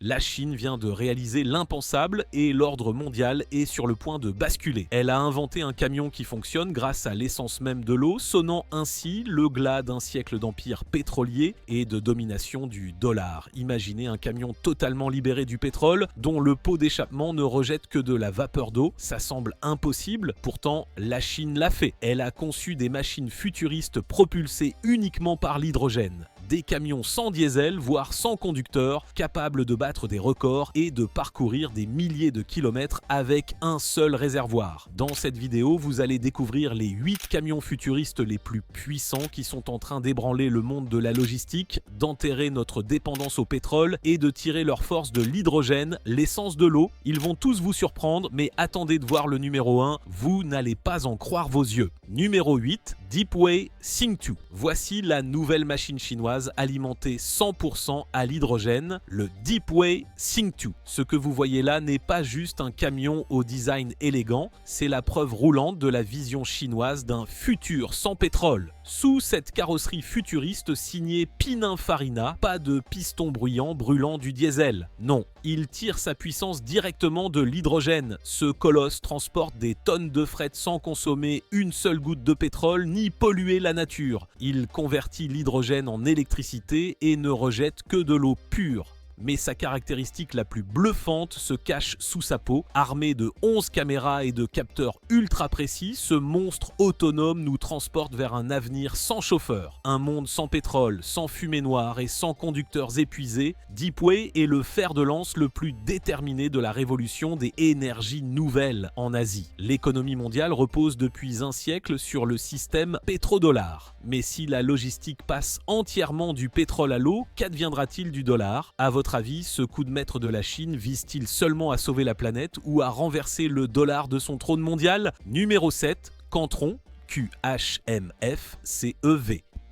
La Chine vient de réaliser l'impensable et l'ordre mondial est sur le point de basculer. Elle a inventé un camion qui fonctionne grâce à l'essence même de l'eau, sonnant ainsi le glas d'un siècle d'empire pétrolier et de domination du dollar. Imaginez un camion totalement libéré du pétrole, dont le pot d'échappement ne rejette que de la vapeur d'eau. Ça semble impossible, pourtant la Chine l'a fait. Elle a conçu des machines futuristes propulsées uniquement par l'hydrogène. Des camions sans diesel, voire sans conducteur, capables de battre des records et de parcourir des milliers de kilomètres avec un seul réservoir. Dans cette vidéo, vous allez découvrir les 8 camions futuristes les plus puissants qui sont en train d'ébranler le monde de la logistique, d'enterrer notre dépendance au pétrole et de tirer leur force de l'hydrogène, l'essence de l'eau. Ils vont tous vous surprendre, mais attendez de voir le numéro 1, vous n'allez pas en croire vos yeux. Numéro 8, Deepway Xingqiu. Voici la nouvelle machine chinoise alimentée 100% à l'hydrogène, le Deepway Xingqiu. Ce que vous voyez là n'est pas juste un camion au design élégant, c'est la preuve roulante de la vision chinoise d'un futur sans pétrole. Sous cette carrosserie futuriste signée Pininfarina, pas de piston bruyant brûlant du diesel. Non, il tire sa puissance directement de l'hydrogène. Ce colosse transporte des tonnes de fret sans consommer une seule goutte de pétrole ni polluer la nature. Il convertit l'hydrogène en électricité et ne rejette que de l'eau pure. Mais sa caractéristique la plus bluffante se cache sous sa peau. Armé de 11 caméras et de capteurs ultra précis, ce monstre autonome nous transporte vers un avenir sans chauffeur. Un monde sans pétrole, sans fumée noire et sans conducteurs épuisés, Deepway est le fer de lance le plus déterminé de la révolution des énergies nouvelles en Asie. L'économie mondiale repose depuis un siècle sur le système pétrodollar. Mais si la logistique passe entièrement du pétrole à l'eau, qu'adviendra-t-il du dollar ? À votre avis, ce coup de maître de la Chine vise-t-il seulement à sauver la planète ou à renverser le dollar de son trône mondial ? Numéro 7, Quantron, QHMFCEV.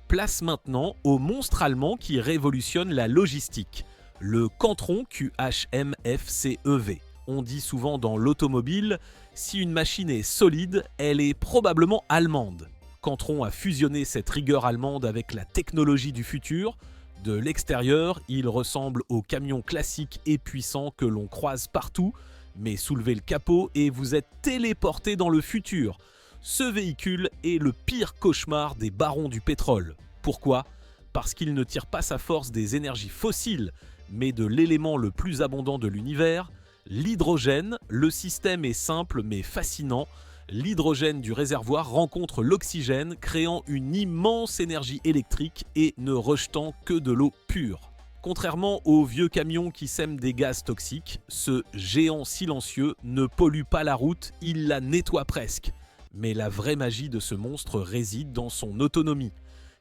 Place maintenant au monstre allemand qui révolutionne la logistique, le Quantron QHMFCEV. On dit souvent dans l'automobile, si une machine est solide, elle est probablement allemande. Quantron a fusionné cette rigueur allemande avec la technologie du futur. De l'extérieur, il ressemble au camion classique et puissant que l'on croise partout, mais soulevez le capot et vous êtes téléporté dans le futur. Ce véhicule est le pire cauchemar des barons du pétrole. Pourquoi ? Parce qu'il ne tire pas sa force des énergies fossiles, mais de l'élément le plus abondant de l'univers, l'hydrogène. Le système est simple mais fascinant. L'hydrogène du réservoir rencontre l'oxygène, créant une immense énergie électrique et ne rejetant que de l'eau pure. Contrairement aux vieux camions qui sèment des gaz toxiques, ce géant silencieux ne pollue pas la route, il la nettoie presque. Mais la vraie magie de ce monstre réside dans son autonomie.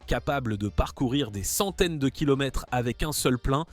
Capable de parcourir des centaines de kilomètres avec un seul plein,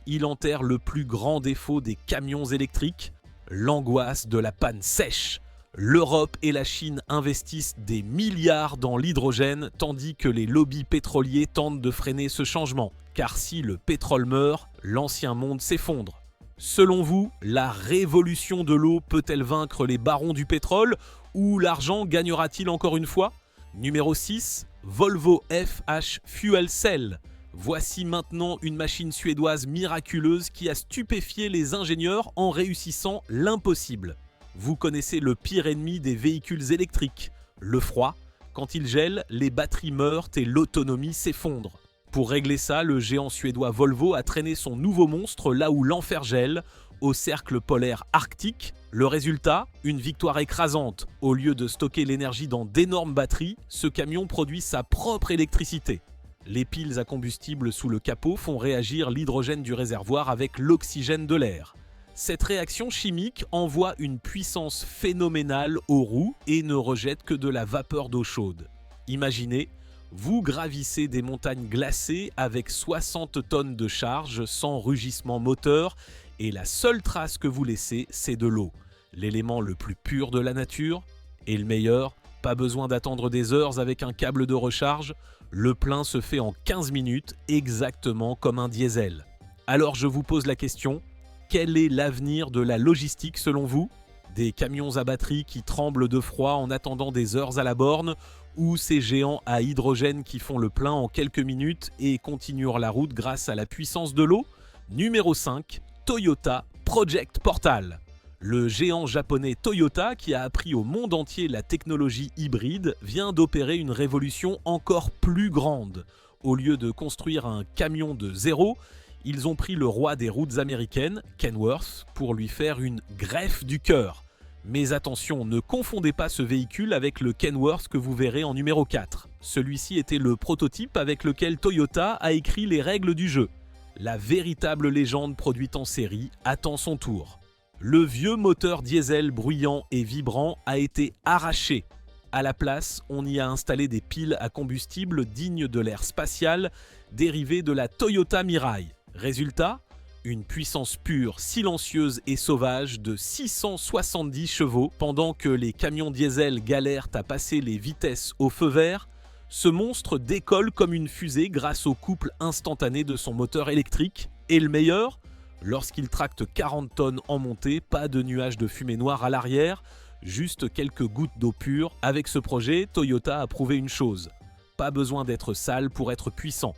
il enterre le plus grand défaut des camions électriques, l'angoisse de la panne sèche. L'Europe et la Chine investissent des milliards dans l'hydrogène, tandis que les lobbies pétroliers tentent de freiner ce changement. Car si le pétrole meurt, l'ancien monde s'effondre. Selon vous, la révolution de l'eau peut-elle vaincre les barons du pétrole ou l'argent gagnera-t-il encore une fois ? Numéro 6, Volvo FH Fuel Cell. Voici maintenant une machine suédoise miraculeuse qui a stupéfié les ingénieurs en réussissant l'impossible. Vous connaissez le pire ennemi des véhicules électriques, le froid. Quand il gèle, les batteries meurent et l'autonomie s'effondre. Pour régler ça, le géant suédois Volvo a traîné son nouveau monstre là où l'enfer gèle, au cercle polaire arctique. Le résultat, une victoire écrasante. Au lieu de stocker l'énergie dans d'énormes batteries, ce camion produit sa propre électricité. Les piles à combustible sous le capot font réagir l'hydrogène du réservoir avec l'oxygène de l'air. Cette réaction chimique envoie une puissance phénoménale aux roues et ne rejette que de la vapeur d'eau chaude. Imaginez, vous gravissez des montagnes glacées avec 60 tonnes de charge sans rugissement moteur et la seule trace que vous laissez, c'est de l'eau, l'élément le plus pur de la nature. Et le meilleur, pas besoin d'attendre des heures avec un câble de recharge, le plein se fait en 15 minutes, exactement comme un diesel. Alors je vous pose la question, quel est l'avenir de la logistique selon vous ? Des camions à batterie qui tremblent de froid en attendant des heures à la borne ou ces géants à hydrogène qui font le plein en quelques minutes et continuent la route grâce à la puissance de l'eau ? Numéro 5, Toyota Project Portal. Le géant japonais Toyota, qui a appris au monde entier la technologie hybride, vient d'opérer une révolution encore plus grande. Au lieu de construire un camion de zéro, ils ont pris le roi des routes américaines, Kenworth, pour lui faire une greffe du cœur. Mais attention, ne confondez pas ce véhicule avec le Kenworth que vous verrez en numéro 4. Celui-ci était le prototype avec lequel Toyota a écrit les règles du jeu. La véritable légende produite en série attend son tour. Le vieux moteur diesel bruyant et vibrant a été arraché. À la place, on y a installé des piles à combustible dignes de l'ère spatiale, dérivées de la Toyota Mirai. Résultat, une puissance pure, silencieuse et sauvage de 670 chevaux. Pendant que les camions diesel galèrent à passer les vitesses au feu vert, ce monstre décolle comme une fusée grâce au couple instantané de son moteur électrique. Et le meilleur, lorsqu'il tracte 40 tonnes en montée, pas de nuages de fumée noire à l'arrière, juste quelques gouttes d'eau pure. Avec ce projet, Toyota a prouvé une chose: pas besoin d'être sale pour être puissant.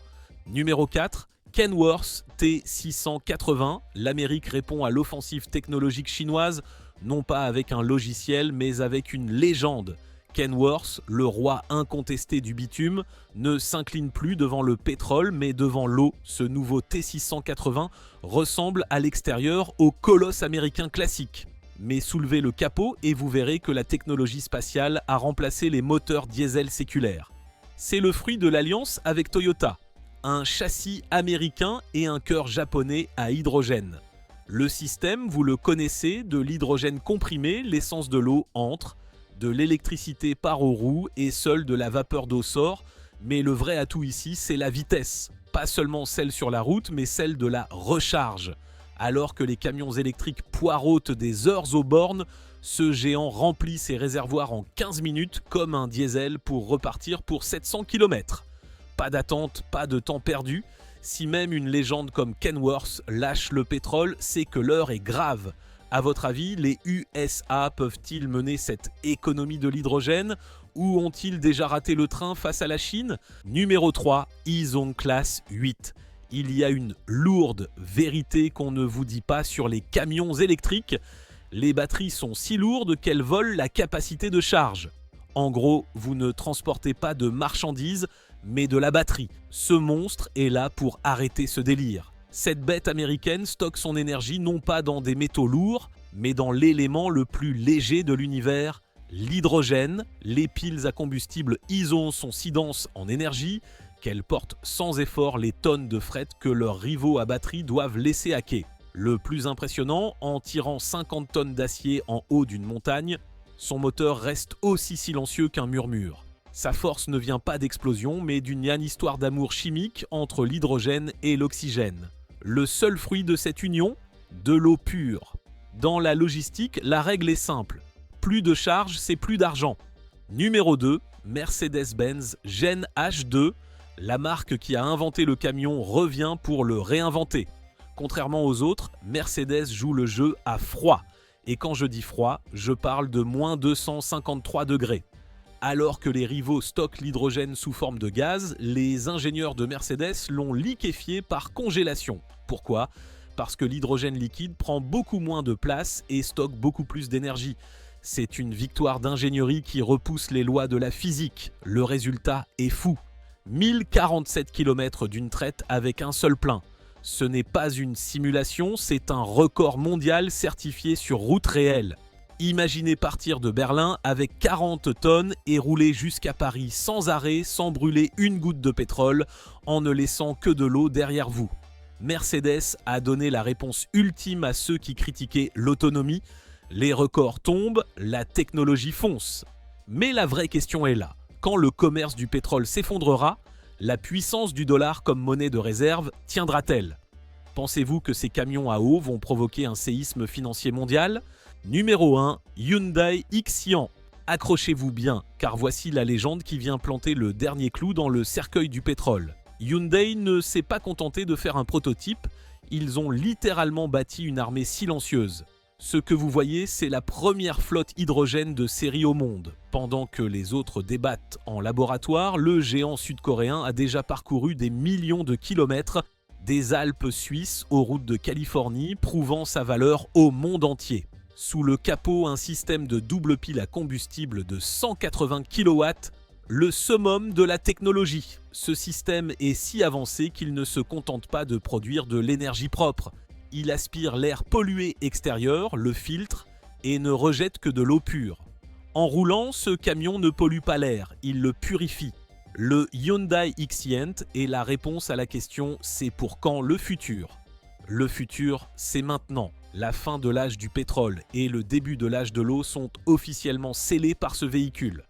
Numéro 4, Kenworth T680. L'Amérique répond à l'offensive technologique chinoise, non pas avec un logiciel, mais avec une légende. Kenworth, le roi incontesté du bitume, ne s'incline plus devant le pétrole, mais devant l'eau. Ce nouveau T680 ressemble à l'extérieur au colosse américain classique. Mais soulevez le capot et vous verrez que la technologie spatiale a remplacé les moteurs diesel séculaires. C'est le fruit de l'alliance avec Toyota. Un châssis américain et un cœur japonais à hydrogène. Le système, vous le connaissez, de l'hydrogène comprimé, l'essence de l'eau entre, de l'électricité part aux roues et seule de la vapeur d'eau sort, mais le vrai atout ici, c'est la vitesse. Pas seulement celle sur la route, mais celle de la recharge. Alors que les camions électriques poireautent des heures aux bornes, ce géant remplit ses réservoirs en 15 minutes comme un diesel pour repartir pour 700 km. Pas d'attente, pas de temps perdu. Si même une légende comme Kenworth lâche le pétrole, c'est que l'heure est grave. À votre avis, les USA peuvent-ils mener cette économie de l'hydrogène ou ont-ils déjà raté le train face à la Chine? Numéro 3, Izon Class 8. Il y a une lourde vérité qu'on ne vous dit pas sur les camions électriques. Les batteries sont si lourdes qu'elles volent la capacité de charge. En gros, vous ne transportez pas de marchandises, mais de la batterie. Ce monstre est là pour arrêter ce délire. Cette bête américaine stocke son énergie non pas dans des métaux lourds, mais dans l'élément le plus léger de l'univers, l'hydrogène. Les piles à combustible Izon sont si denses en énergie qu'elles portent sans effort les tonnes de fret que leurs rivaux à batterie doivent laisser à quai. Le plus impressionnant, en tirant 50 tonnes d'acier en haut d'une montagne, son moteur reste aussi silencieux qu'un murmure. Sa force ne vient pas d'explosion, mais d'une histoire d'amour chimique entre l'hydrogène et l'oxygène. Le seul fruit de cette union, de l'eau pure. Dans la logistique, la règle est simple. Plus de charge, c'est plus d'argent. Numéro 2, Mercedes-Benz Gen H2. La marque qui a inventé le camion revient pour le réinventer. Contrairement aux autres, Mercedes joue le jeu à froid. Et quand je dis froid, je parle de moins 253 degrés. Alors que les rivaux stockent l'hydrogène sous forme de gaz, les ingénieurs de Mercedes l'ont liquéfié par congélation. Pourquoi? Parce que l'hydrogène liquide prend beaucoup moins de place et stocke beaucoup plus d'énergie. C'est une victoire d'ingénierie qui repousse les lois de la physique. Le résultat est fou. 1047 km d'une traite avec un seul plein. Ce n'est pas une simulation, c'est un record mondial certifié sur route réelle. Imaginez partir de Berlin avec 40 tonnes et rouler jusqu'à Paris sans arrêt, sans brûler une goutte de pétrole, en ne laissant que de l'eau derrière vous. Mercedes a donné la réponse ultime à ceux qui critiquaient l'autonomie. Les records tombent, la technologie fonce. Mais la vraie question est là. Quand le commerce du pétrole s'effondrera, la puissance du dollar comme monnaie de réserve tiendra-t-elle? Pensez-vous que ces camions à eau vont provoquer un séisme financier mondial? Numéro 1, Hyundai Ixion. Accrochez-vous bien, car voici la légende qui vient planter le dernier clou dans le cercueil du pétrole. Hyundai ne s'est pas contenté de faire un prototype, ils ont littéralement bâti une armée silencieuse. Ce que vous voyez, c'est la première flotte hydrogène de série au monde. Pendant que les autres débattent en laboratoire, le géant sud-coréen a déjà parcouru des millions de kilomètres des Alpes suisses aux routes de Californie, prouvant sa valeur au monde entier. Sous le capot, un système de double pile à combustible de 180 kW, le summum de la technologie. Ce système est si avancé qu'il ne se contente pas de produire de l'énergie propre. Il aspire l'air pollué extérieur, le filtre, et ne rejette que de l'eau pure. En roulant, ce camion ne pollue pas l'air, il le purifie. Le Hyundai Xcient est la réponse à la question « c'est pour quand le futur ?» Le futur, c'est maintenant. La fin de l'âge du pétrole et le début de l'âge de l'eau sont officiellement scellés par ce véhicule.